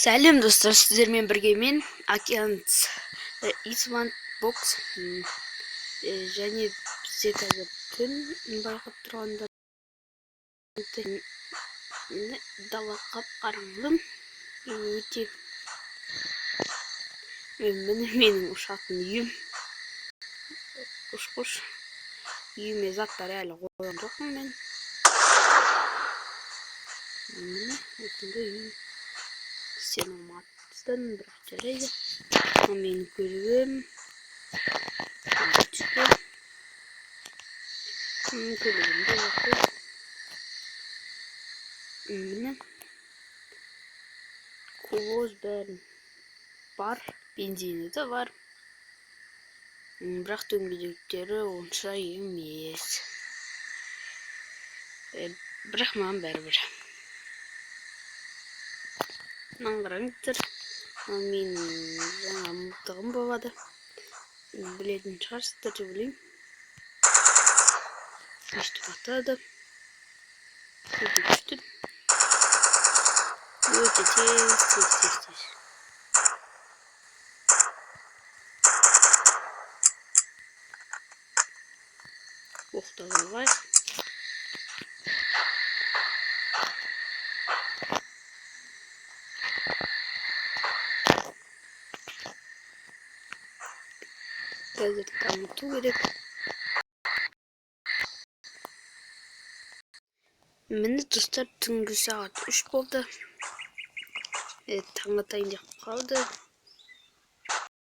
Сәлем достар, сіздермен бірге мен Океанс Исван бокс және бізде қазір түн байқап тұрғанда дала қап-қараңғы өте. Міне менің ұшатын үйім. Құш үйіме заттар әлі қойған жоқпын мен. Міне осындай үй. Сен алматыдан бірақ жарайды. Менің көлігім. Көлігімді оқып. Міне. Кубоз бәрін бар. Бензині де бар. Бірақ дөңгелектері онша емес. Бірақ маған бәрібір. Наңғыраңыздар. Менің жаңа мылтығым болады. Білетін шығарсыздар деп ойлаймын. Өстіп атады. Өте күшті. Өте тез. Оқтап алайық. Қазір дамыту керек. Міне достар, түнгі сағат 3 болды. Таң атайын деп қалды.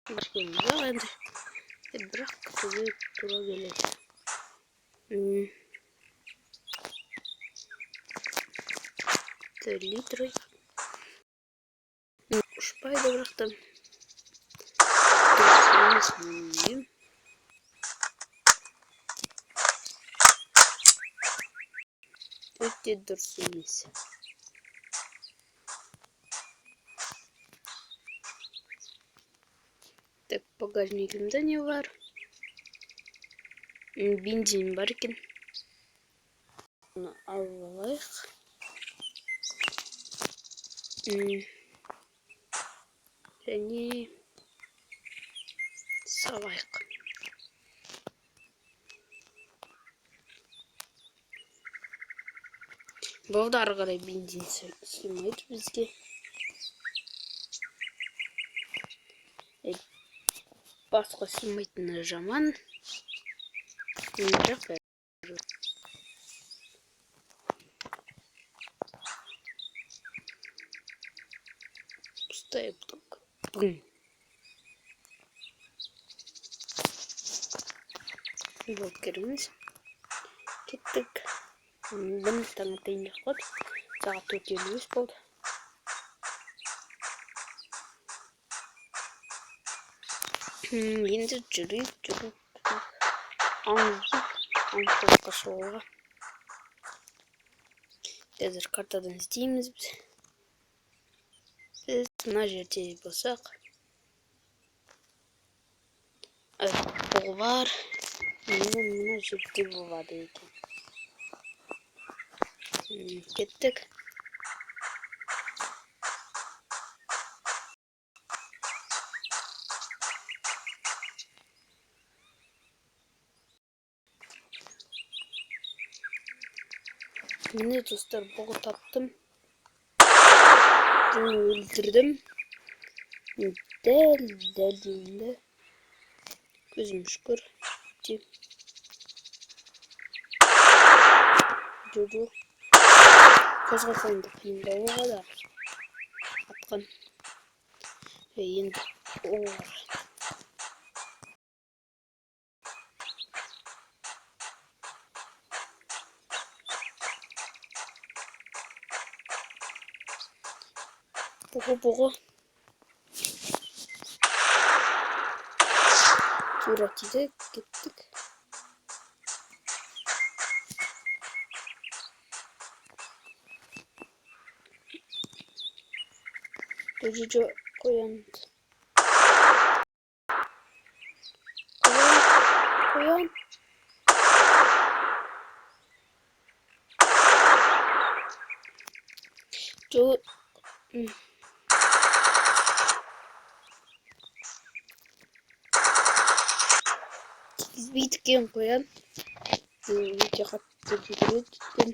Бірақ күтуге тура келеді. Литры ұшпайды бірақ та өте дұрыс емес. Так, багажникімде не бар? Бензин бар екен. Оны алып алайық. Және салайық. Болды, ары қарай бензин сыймайды бізге. Басқа сыймайтыны жаман. Бірақ ұстайып тұқ. Болып керіміз. Кеттік. Бұны таң атайын деп қалды. Сағат 4:53 болды. Енді жүріп аңшылыққа шығуға. Қазір картадан іздейміз біз. Біз мына жерде болсақ. Бұл бар. Мына жерде болады екен. Кеттік. Міне достар, бұғы таптым. Бұны өлтірдім. Дәл дейінді. Көзім шүкір. Жүр. Қозғалсаңды қиындауға да атқан. Енді олар. Бұғы. Тура тиді, кеттік. Жүр, қоянды. Қоян. Yo биткен қоян. Өте қатты жүреді.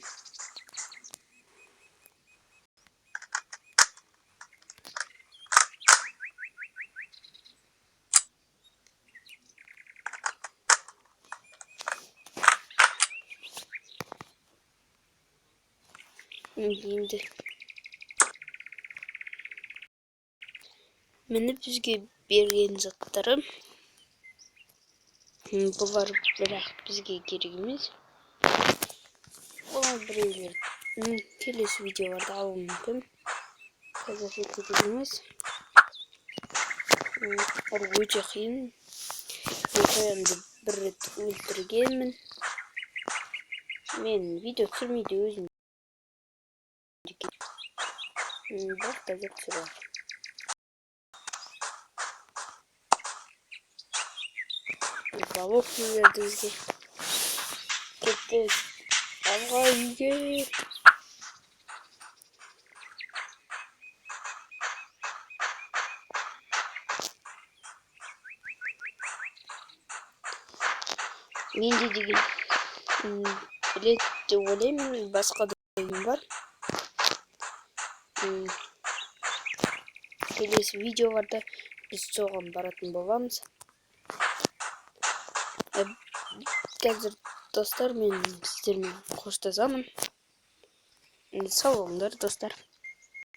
Енді мені бізге берген заттарым бұлар бірақ бізге керек емес. Олар біреулер келесі видеоларда алуы мүмкін. Қазір керек емес. Ол өте қиын. Мен қоянды бір рет өлтіргенмін. Мен видео түсірмейді өзім. Бірақ қазір түсірем. Балок берді бізге. Кеттік алға үйге. Менде деген білет деп ойлаймын, басқа да ойым бар. Келесі видеоларда біз соған баратын боламыз. Қазір достар, мен сіздермен қоштасамын. Сау болыңдар достар.